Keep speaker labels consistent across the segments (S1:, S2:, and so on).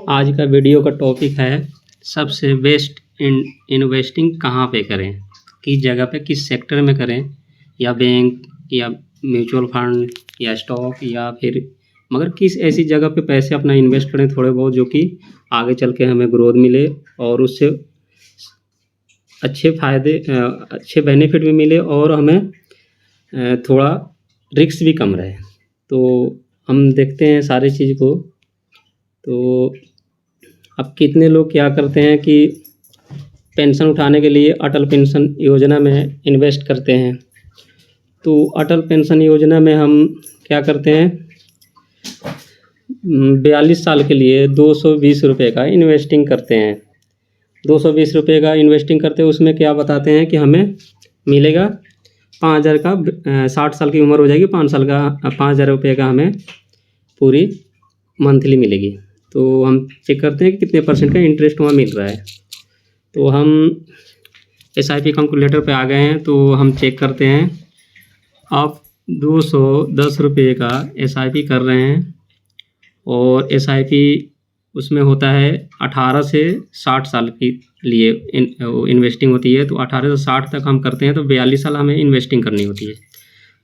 S1: आज का वीडियो का टॉपिक है सबसे बेस्ट इन्वेस्टिंग कहाँ पे करें, किस जगह पे, किस सेक्टर में करें, या बैंक या म्यूचुअल फंड या स्टॉक, या फिर मगर किस ऐसी जगह पे पैसे अपना इन्वेस्ट करें थोड़े बहुत, जो कि आगे चल के हमें ग्रोथ मिले और उससे अच्छे फ़ायदे अच्छे बेनिफिट भी मिले और हमें थोड़ा रिस्क भी कम रहे। तो हम देखते हैं सारी चीज़ को। तो अब कितने लोग क्या करते हैं कि पेंशन उठाने के लिए अटल पेंशन योजना में इन्वेस्ट करते हैं। तो अटल पेंशन योजना में हम क्या करते हैं, 42 साल के लिए 220 रुपये का इन्वेस्टिंग करते हैं। 220 रुपये का इन्वेस्टिंग करते हैं, उसमें क्या बताते हैं कि हमें मिलेगा 5,000 का, 60 साल की उम्र हो जाएगी, 5,000 रुपये का हमें पूरी मंथली मिलेगी। तो हम चेक करते हैं कि कितने परसेंट का इंटरेस्ट वहाँ मिल रहा है। तो हम SIP कैलकुलेटर पे आ गए हैं, तो हम चेक करते हैं। आप 210 रुपये का SIP कर रहे हैं और SIP उसमें होता है 18 से 60 साल के लिए इन्वेस्टिंग होती है। तो 18 से 60 तक हम करते हैं, तो 42 साल हमें इन्वेस्टिंग करनी होती है।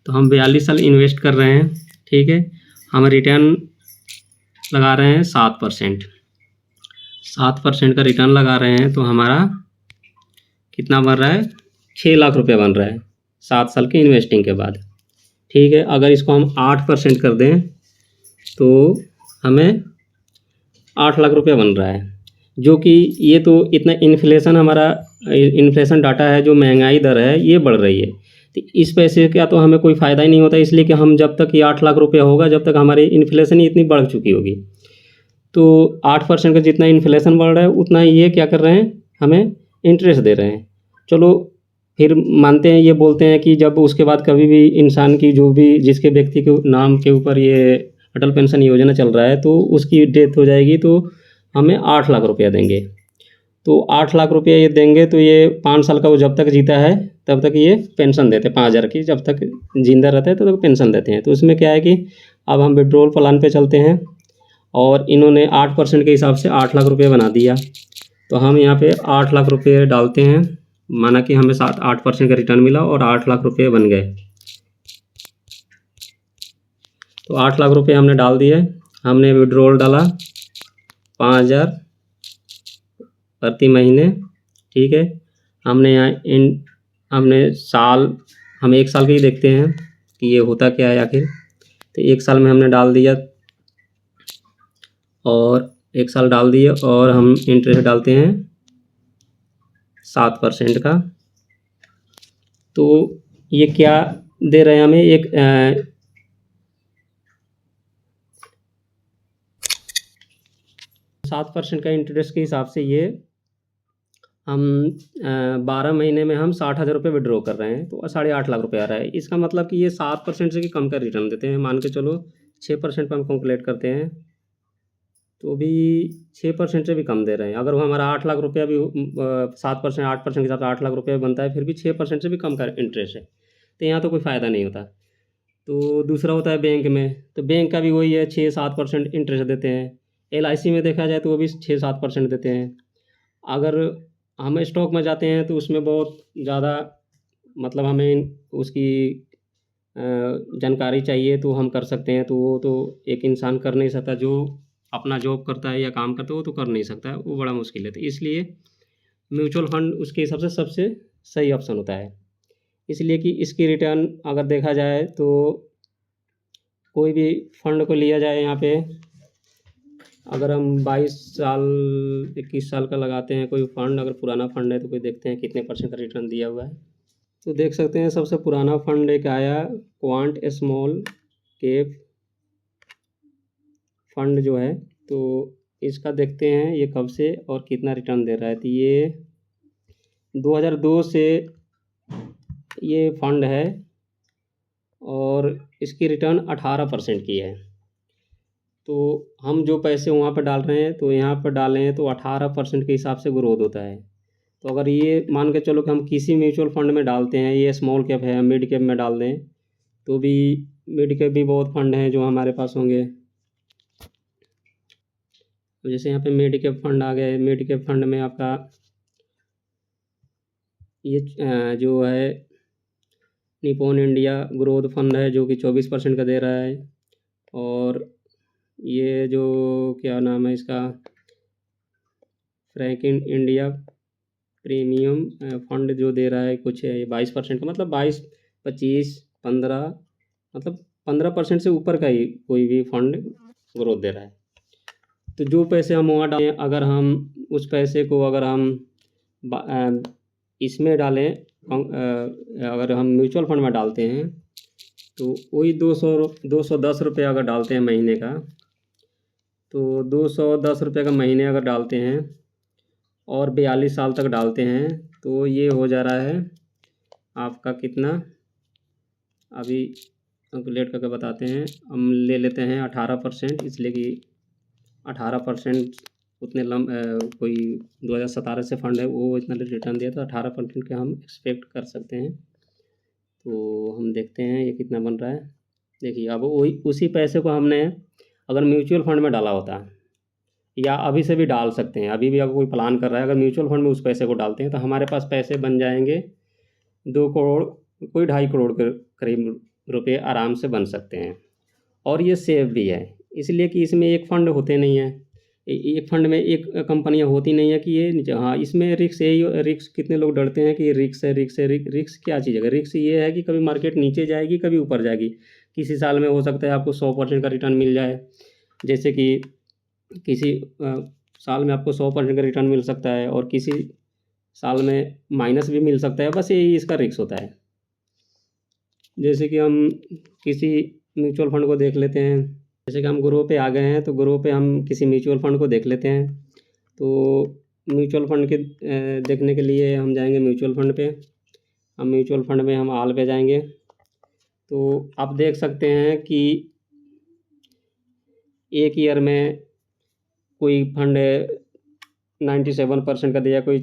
S1: तो हम 42 साल इन्वेस्ट कर रहे हैं, ठीक है। हम रिटर्न लगा रहे हैं 7%। 7% का रिटर्न लगा रहे हैं, तो हमारा कितना बन रहा है, 6 लाख रुपये बन रहा है 7 साल की इन्वेस्टिंग के बाद, ठीक है। अगर इसको हम 8% कर दें तो हमें 8 लाख रुपये बन रहा है, जो कि ये तो इतना इन्फ्लेशन, हमारा इन्फ्लेशन डाटा है, जो महंगाई दर है ये बढ़ रही है। तो इस पैसे का तो हमें कोई फ़ायदा ही नहीं होता, इसलिए कि हम जब तक ये 8 लाख रुपये होगा, जब तक हमारी इन्फ्लेशन ही इतनी बढ़ चुकी होगी। तो 8% का जितना इन्फ्लेशन बढ़ रहा है, उतना ही ये क्या कर रहे हैं, हमें इंटरेस्ट दे रहे हैं। चलो फिर मानते हैं, ये बोलते हैं कि जब उसके बाद कभी भी इंसान की, जो भी जिसके व्यक्ति के नाम के ऊपर ये अटल पेंशन योजना चल रहा है, तो उसकी डेथ हो जाएगी, तो हमें 8 लाख रुपया देंगे। तो 8 लाख रुपये ये देंगे, तो ये 5 साल का वो जब तक जीता है तब तक ये पेंशन देते हैं, 5,000 की, जब तक जिंदा रहता है तब तक पेंशन देते हैं। तो इसमें क्या है कि अब हम विड्रॉल प्लान पे चलते हैं और इन्होंने 8% के हिसाब से 8 लाख रुपये बना दिया। तो हम यहाँ पे 8 लाख रुपये डालते हैं, माना कि हमें 8% का रिटर्न मिला और 8 लाख रुपये बन गए। तो 8 लाख रुपये हमने डाल दिए, हमने विड्रॉल डाला 5,000 प्रति महीने, ठीक है। हमने यहाँ हम 1 साल के ही देखते हैं कि ये होता क्या है आखिर। तो 1 साल में हमने डाल दिया, और 1 साल डाल दिए, और हम इंटरेस्ट डालते हैं 7% का। तो ये क्या दे रहे हैं हमें, एक 7% का इंटरेस्ट के हिसाब से ये हम 12 महीने में हम 60,000 रुपये विड्रॉ कर रहे हैं, तो 8.5 लाख रुपये आ रहा है। इसका मतलब कि ये 7% से भी कम का रिटर्न देते हैं। मान के चलो 6% पर हम कैलकुलेट करते हैं, तो भी 6% से भी कम दे रहे हैं। अगर वो हमारा 8 लाख रुपया भी 7%, 8% के हिसाब से 8 लाख रुपये बनता है, फिर भी 6% से भी कम का इंटरेस्ट है। तो यहाँ तो कोई फ़ायदा नहीं होता। तो दूसरा होता है बैंक में, तो बैंक का भी वही है, 6-7% इंटरेस्ट देते हैं। LIC में देखा जाए तो वो भी 6-7% देते हैं। अगर हम स्टॉक में जाते हैं तो उसमें बहुत ज़्यादा, मतलब हमें उसकी जानकारी चाहिए तो हम कर सकते हैं। तो वो तो एक इंसान कर नहीं सकता, जो अपना जॉब करता है या काम करता है वो तो कर नहीं सकता है, वो बड़ा मुश्किल है। तो इसलिए म्यूचुअल फंड उसके हिसाब से सबसे सही ऑप्शन होता है। इसलिए कि इसकी रिटर्न अगर देखा जाए तो कोई भी फंड को लिया जाए, यहाँ पे अगर हम 22 साल 21 साल का लगाते हैं कोई फंड, अगर पुराना फंड है तो कोई देखते हैं कितने % का रिटर्न दिया हुआ है। तो देख सकते हैं सबसे पुराना फंड एक आया, क्वांट स्मॉल कैप फंड जो है, तो इसका देखते हैं ये कब से और कितना रिटर्न दे रहा है। तो ये 2002 से ये फंड है और इसकी रिटर्न 18% की है। तो हम जो पैसे वहाँ पर डाल रहे हैं, तो यहाँ पर डालें तो 18% के हिसाब से ग्रोथ होता है। तो अगर ये मान के चलो कि हम किसी म्यूचुअल फंड में डालते हैं, ये स्मॉल कैप है, मिड कैप में डाल दें, तो भी मिड कैप भी बहुत फंड हैं जो हमारे पास होंगे। जैसे यहाँ पे मेडिकेप फंड आ गए। मेडिकेप फंड में आपका ये जो है निपॉन इंडिया ग्रोथ फंड है जो कि 24% का दे रहा है। और ये जो क्या नाम है इसका, फ्रैंकलिन इंडिया प्रीमियम फंड जो दे रहा है कुछ है 22% का, मतलब 22, 25, 15, मतलब 15% से ऊपर का ही कोई भी फंड ग्रोथ दे रहा है। तो जो पैसे हम वहाँ डालें, अगर हम उस पैसे को अगर हम इसमें डालें, अगर हम म्यूचुअल फंड में डालते हैं तो वही 210 रुपये अगर डालते हैं महीने का, तो 210 रुपये का महीने अगर डालते हैं और 42 साल तक डालते हैं तो ये हो जा रहा है आपका कितना, अभी कैलकुलेट करके बताते हैं। हम ले लेते हैं 18%, इसलिए कि 18% उतने कोई 2017 से फंड है वो इतना रिटर्न दिया, तो 18% के हम एक्सपेक्ट कर सकते हैं। तो हम देखते हैं ये कितना बन रहा है। देखिए अब वही उसी पैसे को हमने अगर म्यूचुअल फंड में डाला होता, या अभी से भी डाल सकते हैं, अभी भी अगर कोई प्लान कर रहा है, अगर म्यूचुअल फंड में उस पैसे को डालते हैं तो हमारे पास पैसे बन जाएंगे 2 करोड़, कोई 2.5 करोड़ के करीब रुपये आराम से बन सकते हैं। और ये सेफ भी है, इसलिए कि इसमें एक फ़ंड होते नहीं हैं, एक फ़ंड में एक कंपनियां होती नहीं है कि ये, हाँ इसमें रिक्स यही, रिक्स कितने लोग डरते हैं कि रिक्स है, रिक्स है, रिक्स क्या चीज़ है। रिक्स ये है कि कभी मार्केट नीचे जाएगी, कभी ऊपर जाएगी। किसी साल में हो सकता है आपको 100% का रिटर्न मिल जाए, जैसे कि किसी साल में आपको 100% का रिटर्न मिल सकता है, और किसी साल में माइनस भी मिल सकता है। बस यही इसका रिक्स होता है। जैसे कि हम किसी म्यूचुअल फंड को देख लेते हैं, जैसे कि हम ग्रो पे आ गए हैं, तो ग्रो पे हम किसी म्यूचुअल फंड को देख लेते हैं। तो म्यूचुअल फंड के देखने के लिए हम जाएंगे म्यूचुअल फंड पे। हम म्यूचुअल फंड में हम आल पे जाएंगे, तो आप देख सकते हैं कि एक ईयर में कोई फंड 97% का दिया, कोई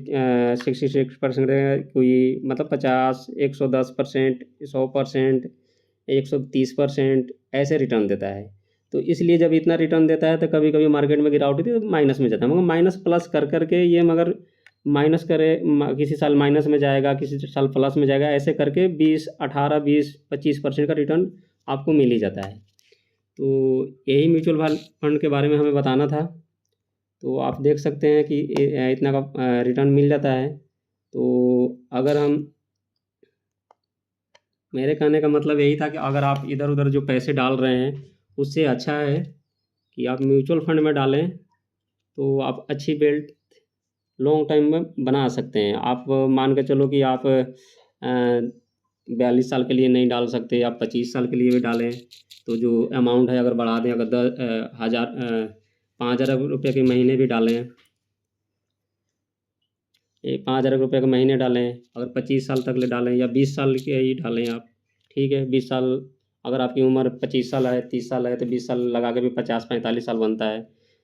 S1: 66% देगा, कोई मतलब 50, 110%, 100%, 130% ऐसे रिटर्न देता है। तो इसलिए जब इतना रिटर्न देता है तो कभी कभी मार्केट में गिरावट होती है तो माइनस में जाता है, मगर माइनस प्लस कर करके ये, मगर माइनस करे, किसी साल माइनस में जाएगा, किसी साल प्लस में जाएगा, ऐसे करके 20, 18, 20, 25% का रिटर्न आपको मिल ही जाता है। तो यही म्यूचुअल फंड के बारे में हमें बताना था। तो आप देख सकते हैं कि इतना का रिटर्न मिल जाता है। तो अगर हम, मेरे कहने का मतलब यही था कि अगर आप इधर उधर जो पैसे डाल रहे हैं उससे अच्छा है कि आप म्यूचुअल फंड में डालें, तो आप अच्छी बेल्ट लॉन्ग टाइम में बना सकते हैं। आप मान के चलो कि आप 42 साल के लिए नहीं डाल सकते, आप 25 साल के लिए भी डालें, तो जो अमाउंट है अगर बढ़ा दें, अगर 5,000 रुपये के महीने भी डालें, 5,000 रुपये के महीने डालें, अगर 25 साल तक ले डालें, या 20 साल के ही डालें आप, ठीक है। 20 साल, अगर आपकी उम्र 25 साल है, 30 साल है, तो 20 साल लगा के भी 50-45 साल बनता है।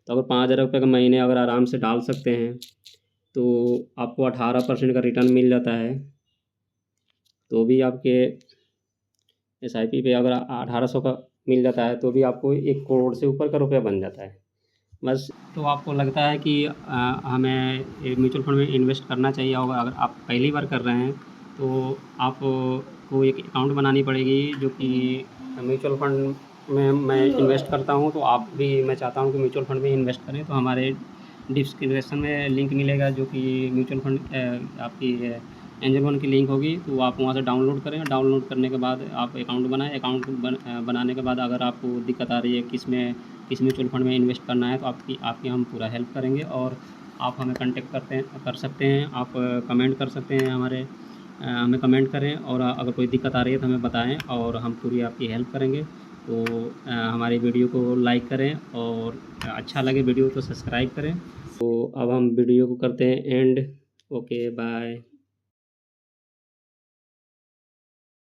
S1: तो अगर 5,000 रुपये के महीने अगर आराम से डाल सकते हैं तो आपको 18% का रिटर्न मिल जाता है। तो भी आपके SIP पे अगर 1800 का मिल जाता है तो भी आपको 1 करोड़ से ऊपर का रुपया बन जाता है। बस, तो आपको लगता है कि हमें म्यूचुअल फंड में इन्वेस्ट करना चाहिए होगा। अगर आप पहली बार कर रहे हैं तो आपको एक अकाउंट बनानी पड़ेगी, जो कि म्यूचुअल फंड में मैं इन्वेस्ट करता हूं, तो आप भी, मैं चाहता हूं कि म्यूचुअल फंड में इन्वेस्ट करें। तो हमारे डिस्क्रिप्शन में लिंक मिलेगा, जो कि म्यूचुअल फंड आपकी एंजल वन की लिंक होगी, तो आप वहाँ से डाउनलोड करें। डाउनलोड करने के बाद आप अकाउंट बनाएं। अकाउंट बनाने के बाद अगर आपको दिक्कत आ रही है किस म्यूचुअल फंड में इन्वेस्ट करना है, तो आपकी हम पूरा हेल्प करेंगे। और आप हमें कांटेक्ट कर सकते हैं, आप कमेंट कर सकते हैं, हमें कमेंट करें, और अगर कोई दिक्कत आ रही है तो हमें बताएं, और हम पूरी आपकी हेल्प करेंगे। तो हमारी वीडियो को लाइक करें, और अच्छा लगे वीडियो तो सब्सक्राइब करें। तो अब हम वीडियो को करते हैं एंड। Okay, bye.